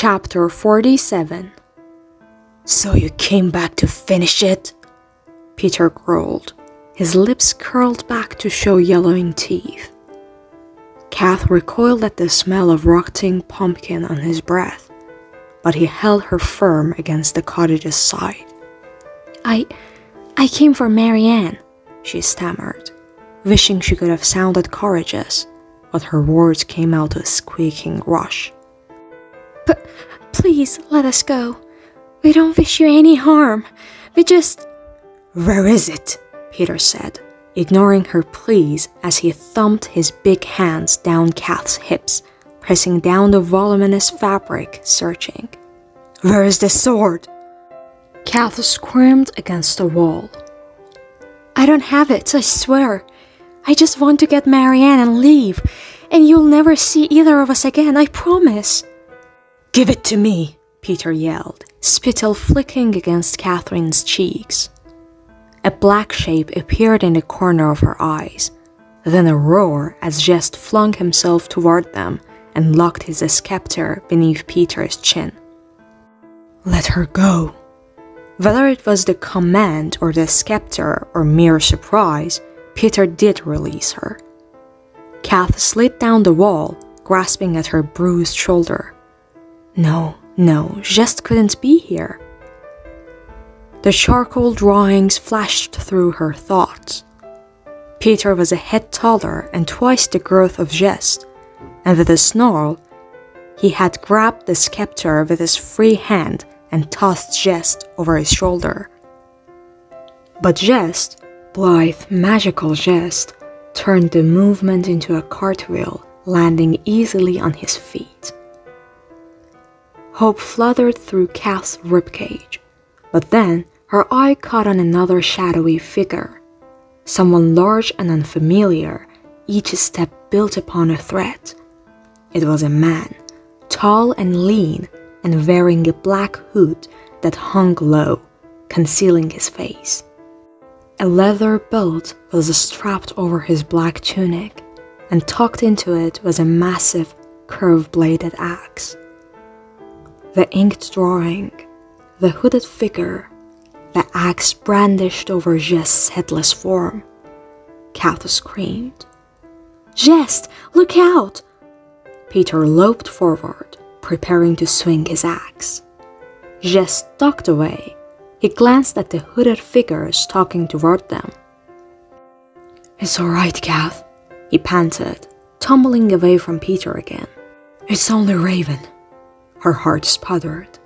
Chapter 47. "So you came back to finish it?" Peter growled, his lips curled back to show yellowing teeth. Kath recoiled at the smell of rotting pumpkin on his breath, but he held her firm against the cottage's side. I came for Marianne," she stammered, wishing she could have sounded courageous, but her words came out a squeaking rush. "But please let us go. We don't wish you any harm. We just—" "Where is it?" Peter said, ignoring her pleas as he thumped his big hands down Kath's hips, pressing down the voluminous fabric, searching. "Where is the sword?" Kath squirmed against the wall. "I don't have it, I swear. I just want to get Marianne and leave, and you'll never see either of us again, I promise." "Give it to me," Peter yelled, spittle flicking against Catherine's cheeks. A black shape appeared in the corner of her eyes, then a roar as Jest flung himself toward them and locked his scepter beneath Peter's chin. "Let her go." Whether it was the command or the scepter or mere surprise, Peter did release her. Kath slid down the wall, grasping at her bruised shoulder. No, Jest couldn't be here. The charcoal drawings flashed through her thoughts. Peter was a head taller and twice the girth of Jest, and with a snarl, he had grabbed the scepter with his free hand and tossed Jest over his shoulder. But Jest, blithe, magical Jest, turned the movement into a cartwheel, landing easily on his feet. Hope fluttered through Kath's ribcage, but then her eye caught on another shadowy figure, someone large and unfamiliar, each step built upon a threat. It was a man, tall and lean, and wearing a black hood that hung low, concealing his face. A leather belt was strapped over his black tunic, and tucked into it was a massive, curved-bladed axe. The inked drawing, the hooded figure, the axe brandished over Jest's headless form. Kath screamed. "Jest, look out!" Peter loped forward, preparing to swing his axe. Jest ducked away. He glanced at the hooded figures talking toward them. "It's all right, Kath," he panted, tumbling away from Peter again. "It's only Raven." Her heart sputtered,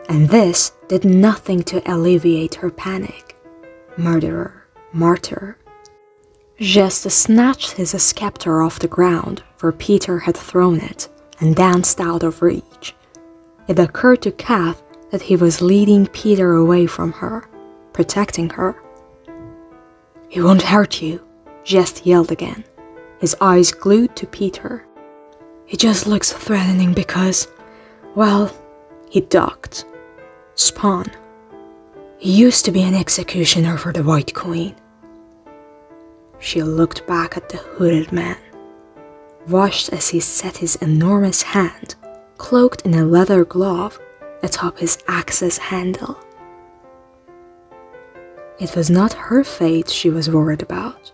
and this did nothing to alleviate her panic. Murderer, martyr. Jest snatched his scepter off the ground where Peter had thrown it and danced out of reach. It occurred to Kath that he was leading Peter away from her, protecting her. "He won't hurt you," Jest yelled again, his eyes glued to Peter. "He just looks threatening because, well," he ducked. "Spawn. He used to be an executioner for the White Queen." She looked back at the hooded man, watched as he set his enormous hand, cloaked in a leather glove, atop his axe's handle. It was not her fate she was worried about.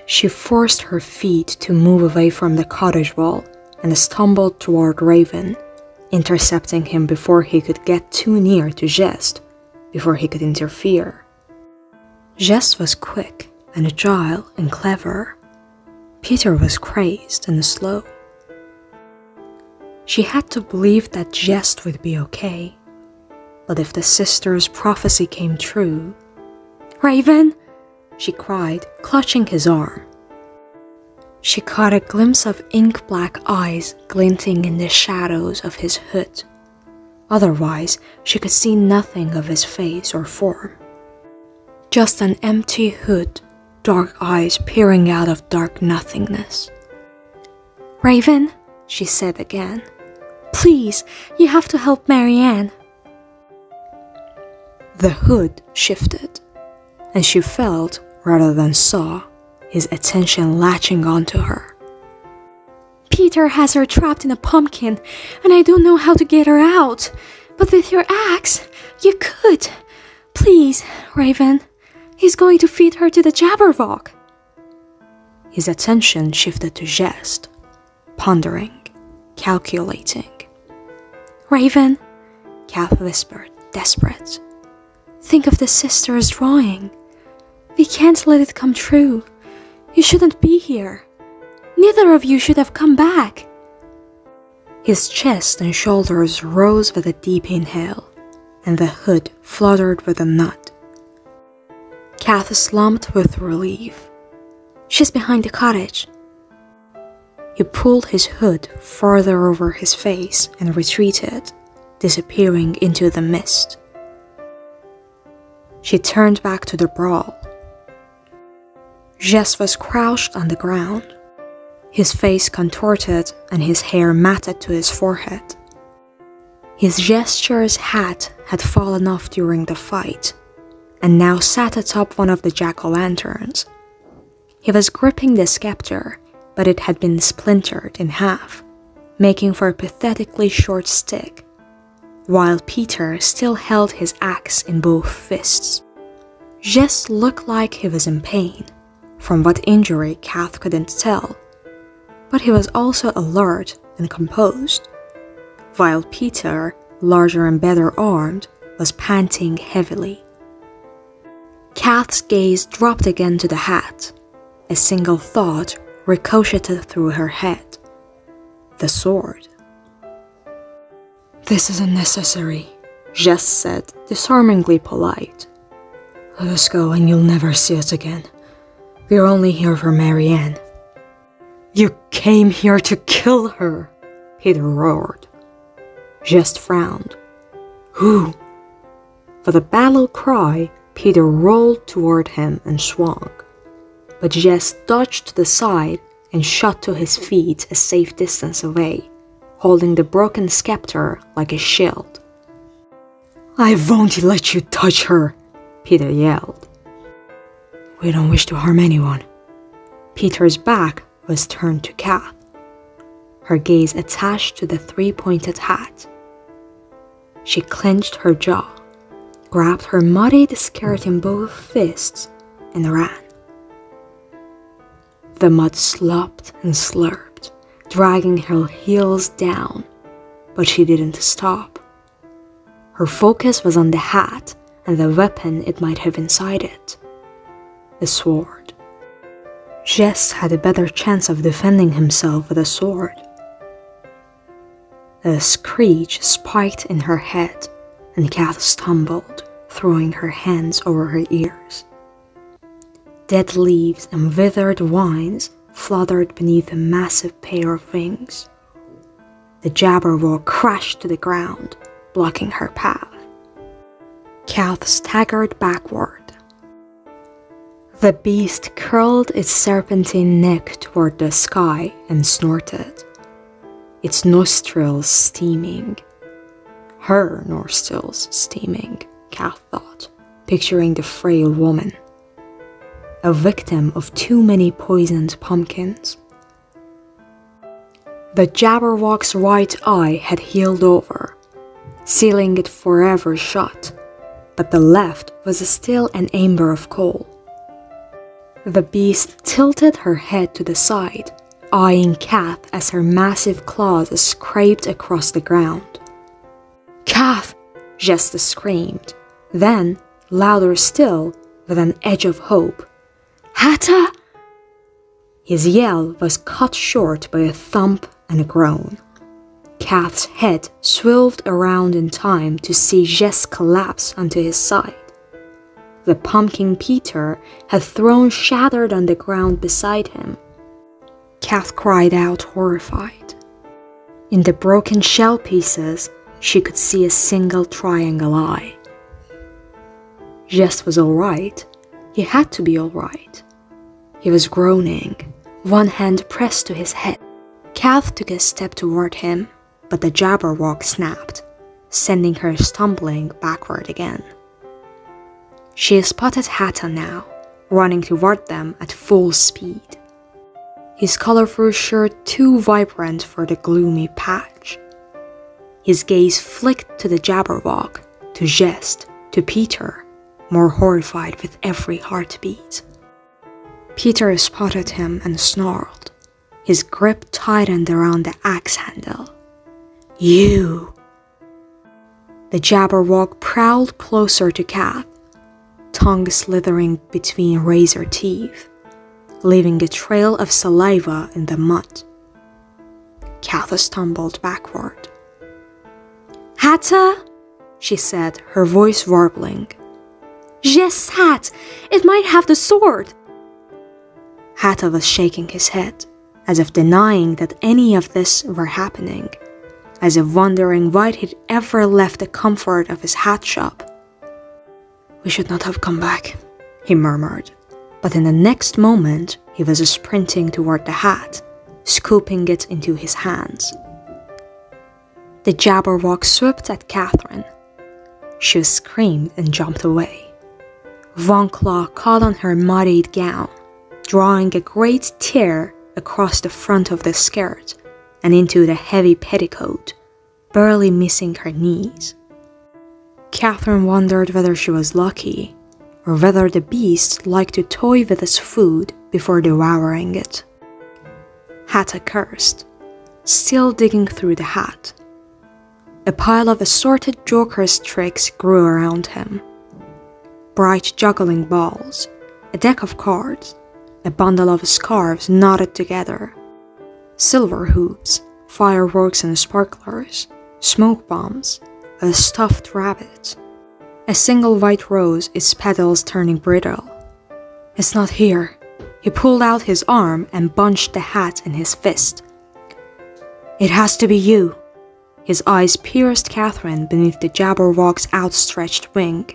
She forced her feet to move away from the cottage wall and stumbled toward Raven, intercepting him before he could get too near to Jest, before he could interfere. Jest was quick and agile and clever. Peter was crazed and slow. She had to believe that Jest would be okay. But if the sister's prophecy came true... "Raven!" she cried, clutching his arm. She caught a glimpse of ink-black eyes glinting in the shadows of his hood. Otherwise, she could see nothing of his face or form. Just an empty hood, dark eyes peering out of dark nothingness. "Raven," she said again. "Please, you have to help Marianne." The hood shifted, and she felt, rather than saw, his attention latching onto her. Peter has her trapped in a pumpkin, and I don't know how to get her out. But with your axe, you could. Please, Raven. He's going to feed her to the Jabberwock. His attention shifted to Jest, pondering, calculating. Raven, Kath whispered, desperate. Think of the sister's drawing. We can't let it come true. You shouldn't be here. Neither of you should have come back. His chest and shoulders rose with a deep inhale, and the hood fluttered with a nut. Kath slumped with relief. She's behind the cottage. He pulled his hood farther over his face and retreated, disappearing into the mist. She turned back to the brawl. Jess was crouched on the ground, his face contorted and his hair matted to his forehead. His Jester's hat had fallen off during the fight, and now sat atop one of the jack-o'-lanterns. He was gripping the scepter, but it had been splintered in half, making for a pathetically short stick, while Peter still held his axe in both fists. Jess looked like he was in pain. From what injury Kath couldn't tell, but he was also alert and composed, while Peter, larger and better armed, was panting heavily. Kath's gaze dropped again to the hat. A single thought ricocheted through her head. The sword. This is unnecessary, Jess said, disarmingly polite. Let us go and you'll never see us again. We're only here for Marianne. You came here to kill her, Peter roared. Jess frowned. Who? With a battle cry, Peter rolled toward him and swung. But Jess dodged to the side and shot to his feet a safe distance away, holding the broken scepter like a shield. I won't let you touch her, Peter yelled. We don't wish to harm anyone. Peter's back was turned to Kath, her gaze attached to the three-pointed hat. She clenched her jaw, grabbed her muddied skirt in both fists, and ran. The mud slopped and slurped, dragging her heels down, but she didn't stop. Her focus was on the hat and the weapon it might have inside it. The sword. Jess had a better chance of defending himself with a sword. A screech spiked in her head, and Kath stumbled, throwing her hands over her ears. Dead leaves and withered vines fluttered beneath a massive pair of wings. The Jabberwock crashed to the ground, blocking her path. Kath staggered backward. The beast curled its serpentine neck toward the sky and snorted, its nostrils steaming. Her nostrils steaming, Kath thought, picturing the frail woman. A victim of too many poisoned pumpkins. The Jabberwock's right eye had healed over, sealing it forever shut, but the left was still an amber of coal. The beast tilted her head to the side, eyeing Kath as her massive claws scraped across the ground. Kath! Jess screamed. Then, louder still, with an edge of hope. Hatta! His yell was cut short by a thump and a groan. Kath's head swerved around in time to see Jess collapse onto his side. The pumpkin Peter had thrown shattered on the ground beside him. Kath cried out, horrified. In the broken shell pieces, she could see a single triangle eye. Jess was all right. He had to be all right. He was groaning, one hand pressed to his head. Kath took a step toward him, but the Jabberwock snapped, sending her stumbling backward again. She spotted Hatta now, running toward them at full speed. his colorful shirt too vibrant for the gloomy patch. His gaze flicked to the Jabberwock, to Jest, to Peter, more horrified with every heartbeat. Peter spotted him and snarled. His grip tightened around the axe handle. "You!" The Jabberwock prowled closer to Kath, tongue slithering between razor teeth, leaving a trail of saliva in the mud. Kath stumbled backward. "Hatta," she said, her voice warbling. "Jest's hat! It might have the sword!" Hatta was shaking his head, as if denying that any of this were happening, as if wondering why he'd ever left the comfort of his hat shop. "We should not have come back," he murmured, but in the next moment he was sprinting toward the hat, scooping it into his hands. The Jabberwock swooped at Catherine. She screamed and jumped away. One claw caught on her muddied gown, drawing a great tear across the front of the skirt and into the heavy petticoat, barely missing her knees. Catherine wondered whether she was lucky, or whether the beast liked to toy with its food before devouring it. Hatta cursed, still digging through the hat. A pile of assorted Joker's tricks grew around him. Bright juggling balls, a deck of cards, a bundle of scarves knotted together, silver hoops, fireworks and sparklers, smoke bombs, a stuffed rabbit, a single white rose, its petals turning brittle. "It's not here." He pulled out his arm and bunched the hat in his fist. "It has to be you." His eyes pierced Catherine beneath the Jabberwock's outstretched wing.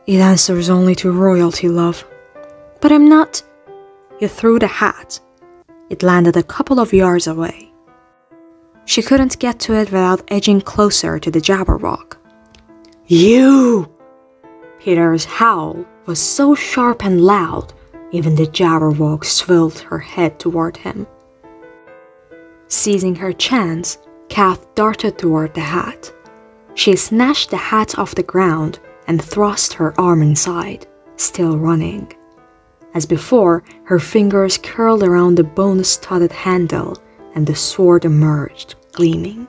"It answers only to royalty, love." "But I'm not." He threw the hat. It landed a couple of yards away. She couldn't get to it without edging closer to the Jabberwock. "You!" Peter's howl was so sharp and loud, even the Jabberwock swiveled her head toward him. Seizing her chance, Kath darted toward the hat. She snatched the hat off the ground and thrust her arm inside, still running. As before, her fingers curled around the bone-studded handle and the sword emerged, gleaming.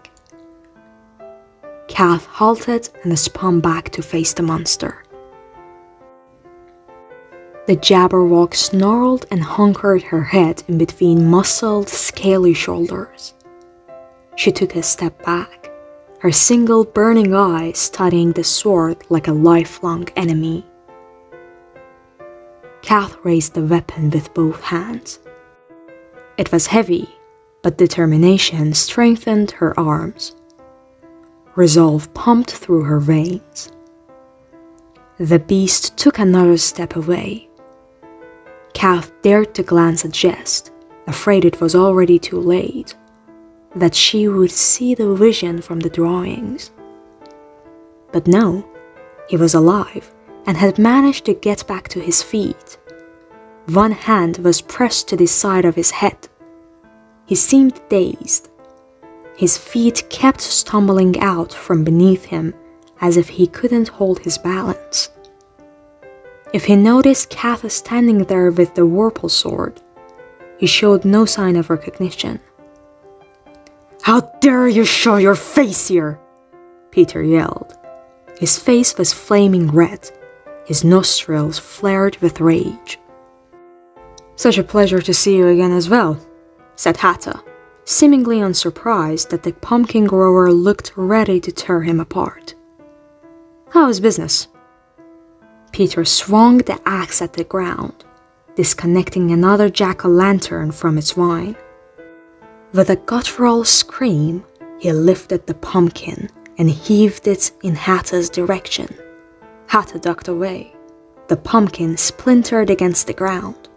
Kath halted and spun back to face the monster. The Jabberwock snarled and hunkered her head in between muscled, scaly shoulders. She took a step back, her single burning eye studying the sword like a lifelong enemy. Kath raised the weapon with both hands. It was heavy, but determination strengthened her arms. Resolve pumped through her veins. The beast took another step away. Kath dared to glance at Jest, afraid it was already too late, that she would see the vision from the drawings. But no, he was alive and had managed to get back to his feet. One hand was pressed to the side of his head. He seemed dazed. His feet kept stumbling out from beneath him as if he couldn't hold his balance. If he noticed Kath standing there with the Warple sword, he showed no sign of recognition. "How dare you show your face here!" Peter yelled. His face was flaming red, his nostrils flared with rage. "Such a pleasure to see you again as well," said Hatta, seemingly unsurprised that the pumpkin grower looked ready to tear him apart. "How is business?" Peter swung the axe at the ground, disconnecting another jack-o'-lantern from its vine. With a guttural scream, he lifted the pumpkin and heaved it in Hatta's direction. Hatta ducked away. The pumpkin splintered against the ground.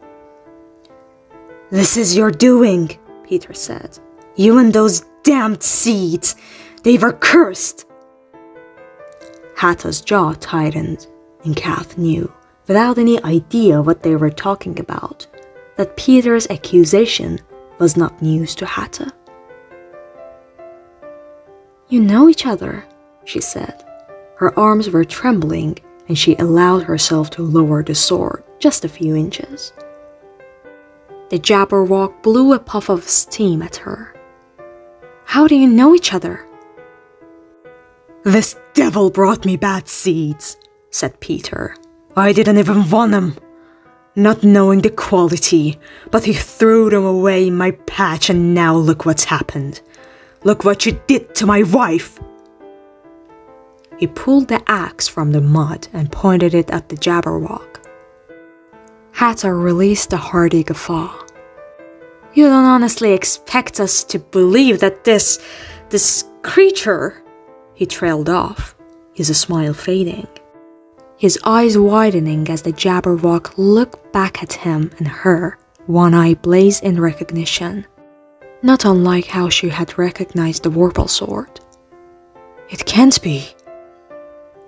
"This is your doing," Peter said. "You and those damned seeds! They were cursed!" Hatta's jaw tightened, and Kath knew, without any idea what they were talking about, that Peter's accusation was not news to Hatta. "You know each other," she said. Her arms were trembling, and she allowed herself to lower the sword just a few inches. The Jabberwock blew a puff of steam at her. "How do you know each other?" "This devil brought me bad seeds," said Peter. "I didn't even want them, not knowing the quality, but he threw them away in my patch, and now look what's happened. Look what you did to my wife." He pulled the axe from the mud and pointed it at the Jabberwock. Hatta released a hearty guffaw. "You don't honestly expect us to believe that this creature—" He trailed off, his smile fading, his eyes widening as the Jabberwock looked back at him and her, one eye blazed in recognition, not unlike how she had recognized the Vorpal sword. "It can't be."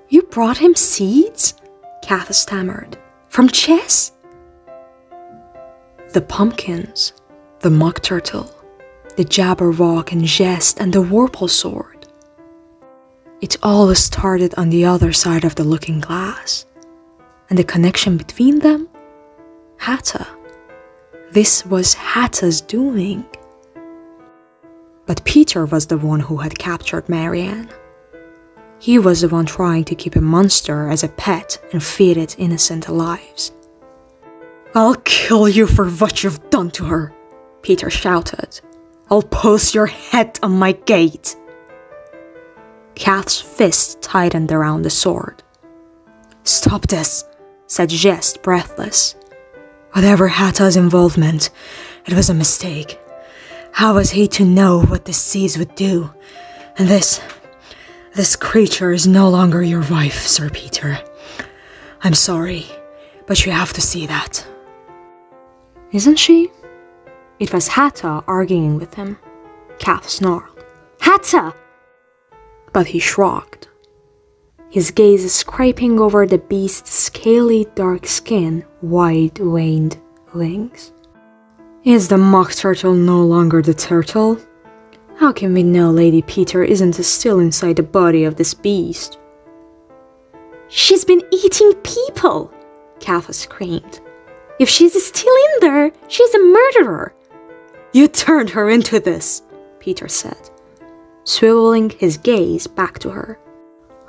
"You brought him seeds?" Kath stammered. "From Chess?" The pumpkins, the mock turtle, the Jabberwock and Jest, and the Vorpal sword. It all started on the other side of the looking glass. And the connection between them? Hatta. This was Hatta's doing. But Peter was the one who had captured Marianne. He was the one trying to keep a monster as a pet and feed it innocent lives. "I'll kill you for what you've done to her," Peter shouted. "I'll post your head on my gate." Kath's fist tightened around the sword. "Stop this," said Jest, breathless. "Whatever Hatta's involvement, it was a mistake. How was he to know what the seeds would do? And this creature is no longer your wife, Sir Peter. I'm sorry, but you have to see that." "Isn't she?" It was Hatta arguing with him. Kath snarled, "Hatta!" But he shrugged, his gaze scraping over the beast's scaly dark skin, wide veined wings. "Is the mock turtle no longer the turtle? How can we know Lady Peter isn't still inside the body of this beast?" "She's been eating people!" Kath screamed. "If she's still in there, she's a murderer!" "You turned her into this," Peter said, swiveling his gaze back to her.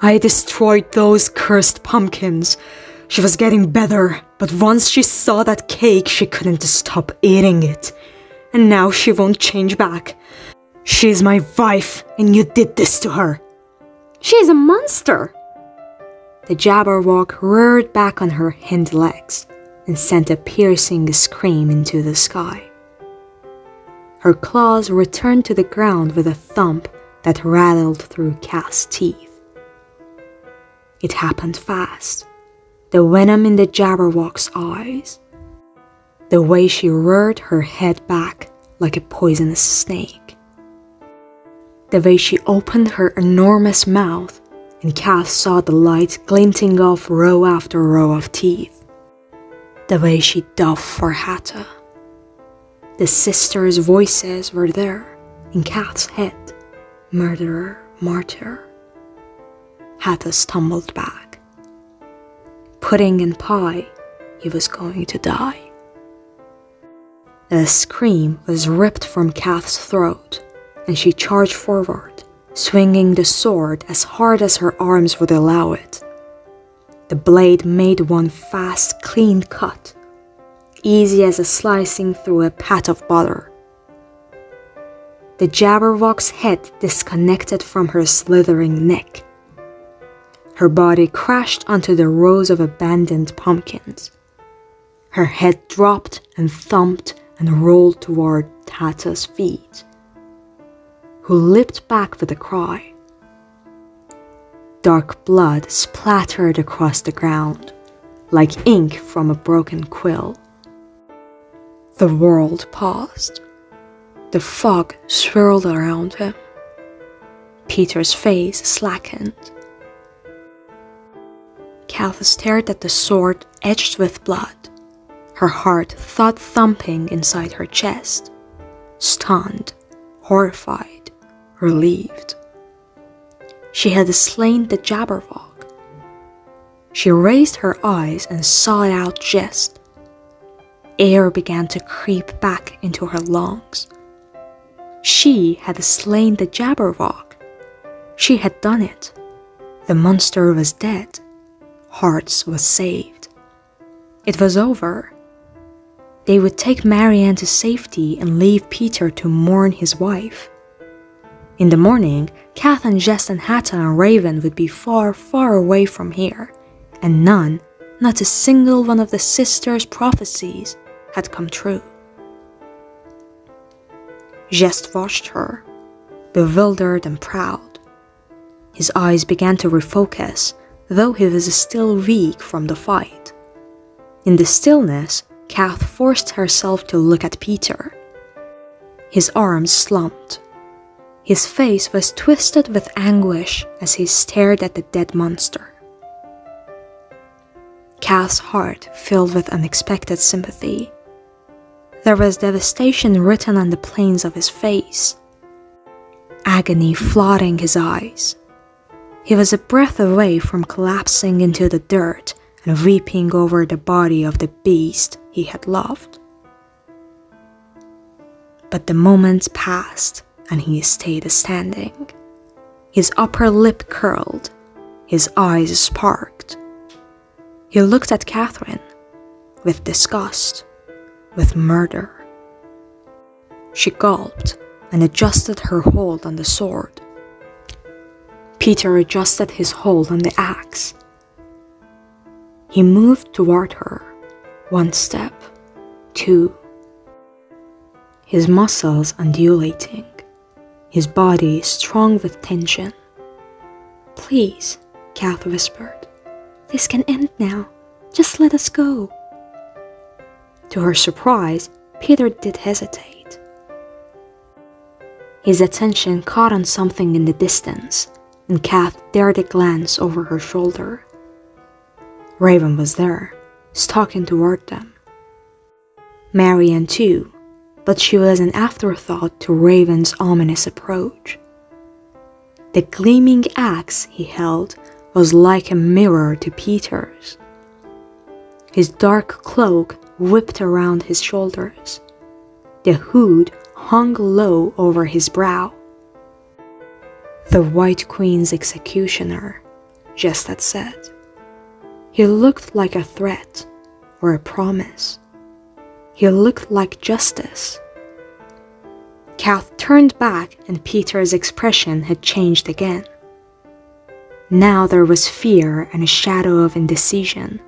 "I destroyed those cursed pumpkins. She was getting better, but once she saw that cake, she couldn't stop eating it. And now she won't change back. She's my wife, and you did this to her." "She's a monster!" The Jabberwock reared back on her hind legs and sent a piercing scream into the sky. Her claws returned to the ground with a thump that rattled through Kath's teeth. It happened fast, the venom in the Jabberwock's eyes, the way she reared her head back like a poisonous snake, the way she opened her enormous mouth and Kath saw the light glinting off row after row of teeth, the way she dove for Hatta. The sisters' voices were there in Kath's head. Murderer, martyr. Hatta stumbled back. Pudding and pie, he was going to die. A scream was ripped from Kath's throat, and she charged forward, swinging the sword as hard as her arms would allow it. The blade made one fast, clean cut, easy as slicing through a pat of butter. The Jabberwock's head disconnected from her slithering neck. Her body crashed onto the rows of abandoned pumpkins. Her head dropped and thumped and rolled toward Hatta's feet, who leaped back with a cry. Dark blood splattered across the ground, like ink from a broken quill. The world paused. The fog swirled around him. Peter's face slackened. Kath stared at the sword edged with blood, her heart thumping inside her chest, stunned, horrified, relieved. She had slain the Jabberwock. She raised her eyes and saw it out just. Air began to creep back into her lungs. She had slain the Jabberwock. She had done it. The monster was dead. Hearts was saved. It was over. They would take Marianne to safety and leave Peter to mourn his wife. In the morning, Kath and Jess and Hatta and Raven would be far, far away from here, and none, not a single one of the sisters' prophecies had come true. Jess watched her, bewildered and proud. His eyes began to refocus, though he was still weak from the fight. In the stillness, Kath forced herself to look at Peter. His arms slumped. His face was twisted with anguish as he stared at the dead monster. Kath's heart filled with unexpected sympathy. There was devastation written on the planes of his face, agony flooding his eyes. He was a breath away from collapsing into the dirt and weeping over the body of the beast he had loved. But the moments passed and he stayed standing. His upper lip curled, his eyes sparked. He looked at Catherine with disgust, with murder. She gulped and adjusted her hold on the sword. Peter adjusted his hold on the axe. He moved toward her, 1 step, 2. His muscles undulating, his body strong with tension. "Please," Kath whispered. "This can end now. Just let us go." To her surprise, Peter did hesitate. His attention caught on something in the distance, and Kath dared a glance over her shoulder. Raven was there, stalking toward them. Marianne too, but she was an afterthought to Raven's ominous approach. The gleaming axe he held was like a mirror to Peter's. His dark cloak whipped around his shoulders. The hood hung low over his brow. "The White Queen's executioner," Jess had said. He looked like a threat or a promise. He looked like justice. Kath turned back and Peter's expression had changed again. Now there was fear and a shadow of indecision.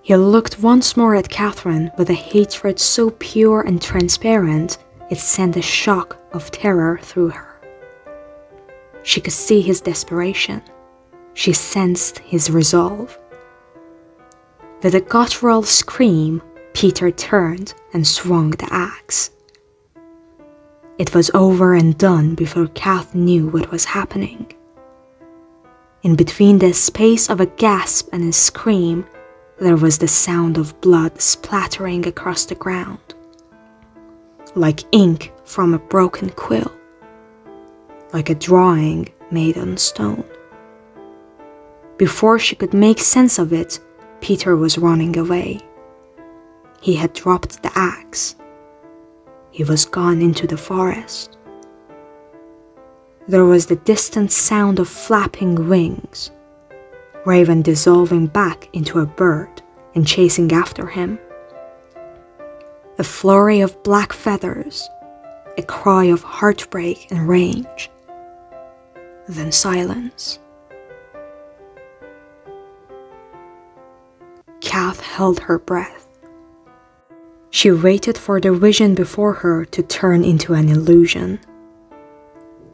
He looked once more at Catherine with a hatred so pure and transparent it sent a shock of terror through her. She could see his desperation. She sensed his resolve. With a guttural scream, Peter turned and swung the axe. It was over and done before Kath knew what was happening. In between the space of a gasp and a scream, there was the sound of blood splattering across the ground, like ink from a broken quill, like a drawing made on stone. Before she could make sense of it, Peter was running away. He had dropped the axe. He was gone into the forest. There was the distant sound of flapping wings, Raven dissolving back into a bird and chasing after him. A flurry of black feathers, a cry of heartbreak and rage. Then silence. Kath held her breath. She waited for the vision before her to turn into an illusion.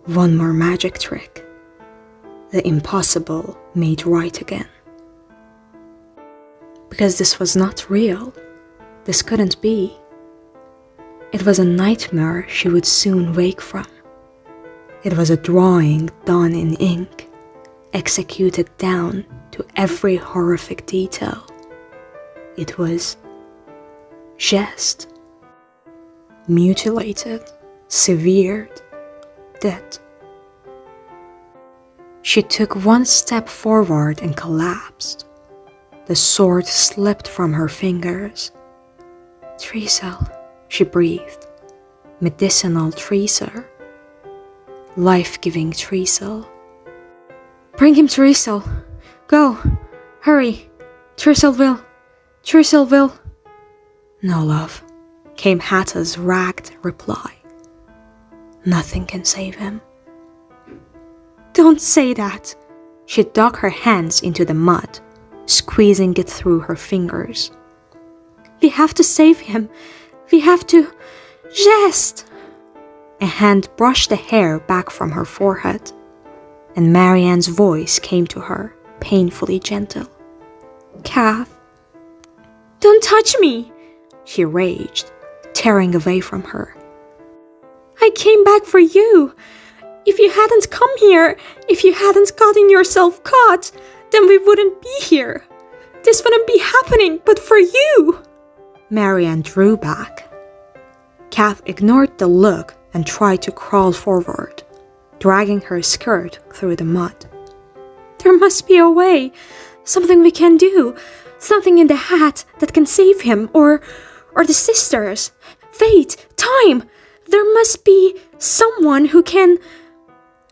One more magic trick. The impossible made right again. Because this was not real. This couldn't be. It was a nightmare she would soon wake from. It was a drawing done in ink, executed down to every horrific detail. it was just mutilated, severed, dead. She took one step forward and collapsed. The sword slipped from her fingers. Tresel, she breathed. Medicinal Tresel. Life-giving Tresel. Bring him, Tresel. Go. Hurry. Tresel will. No, love, came Hatta's ragged reply. Nothing can save him. Don't say that. She dug her hands into the mud, squeezing it through her fingers. We have to save him. We have to... Just... A hand brushed the hair back from her forehead, and Marianne's voice came to her, painfully gentle. Kath, don't touch me, she raged, tearing away from her. I came back for you. If you hadn't come here, if you hadn't gotten yourself caught, then we wouldn't be here. This wouldn't be happening but for you. Marianne drew back. Kath ignored the look and tried to crawl forward, dragging her skirt through the mud. There must be a way, something we can do, something in the hat that can save him, or the sisters. Fate, time, there must be someone who can...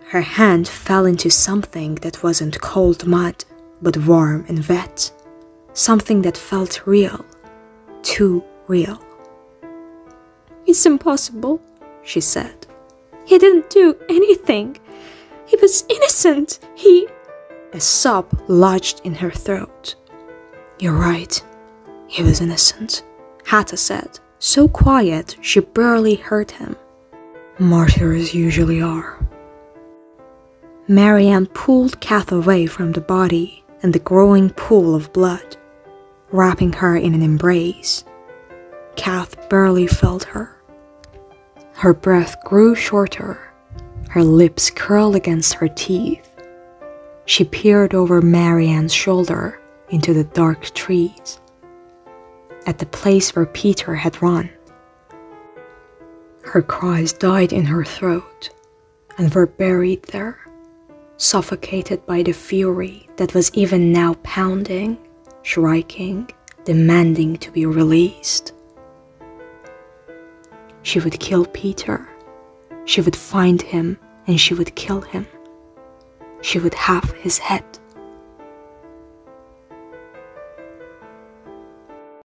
Her hand fell into something that wasn't cold mud, but warm and wet. Something that felt real, too real. It's impossible, she said. He didn't do anything. He was innocent. A sob lodged in her throat. You're right. He was innocent, Hatta said, so quiet she barely heard him. Martyrs usually are. Marianne pulled Kath away from the body and the growing pool of blood, wrapping her in an embrace. Kath barely felt her. Her breath grew shorter, her lips curled against her teeth. She peered over Marianne's shoulder into the dark trees, at the place where Peter had run. Her cries died in her throat and were buried there, suffocated by the fury that was even now pounding, shrieking, demanding to be released. She would kill Peter. She would find him and she would kill him. She would have his head.